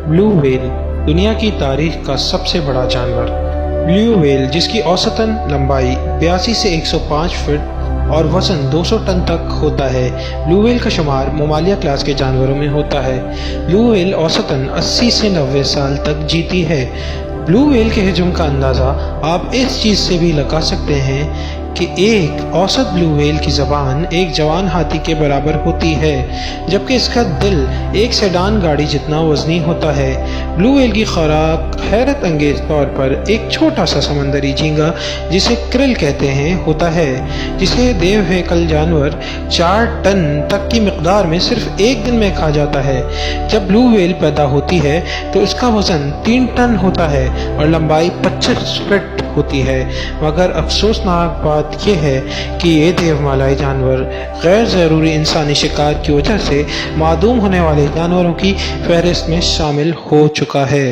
بلو well دنیا کی تاریخ کا سب سے بڑا جانور۔ بلو ویل جس کی اوسطاً لمبائی 82 سے 105 فٹ اور وزن 200 ٹن تک ہوتا ہے، بلو ویل کا شمار ممالیہ کلاس کے جانوروں میں ہوتا ہے۔ بلو ویل اوسطاً 80 سے 90 سال تک جیتی ہے۔ بلو ویل کے حجم کا اندازہ آپ اس چیز سے بھی لگا سکتے ہیں کہ ایک اوسط بلو ویل کی زبان ایک جوان ہاتھی کے برابر ہوتی ہے، جبکہ اس کا دل ایک سیڈان گاڑی جتنا وزنی ہوتا ہے۔ بلو ویل کی خوراک حیرت انگیز طور پر ایک چھوٹا سا سمندری جھینگا جسے کرل کہتے ہیں ہوتا ہے، جسے دیو ہیکل جانور 4 ٹن تک کی مقدار میں صرف ایک دن میں کھا جاتا ہے۔ جب بلو ویل پیدا ہوتی ہے تو اس کا وزن 3 ٹن ہوتا ہے اور لمبائی 25 فٹ ہوتی ہے، مگر افسوسناک بات یہ ہے کہ یہ دیومالائی جانور غیر ضروری انسانی شکار کی وجہ سے معدوم ہونے والے جانوروں کی فہرست میں شامل ہو چکا ہے۔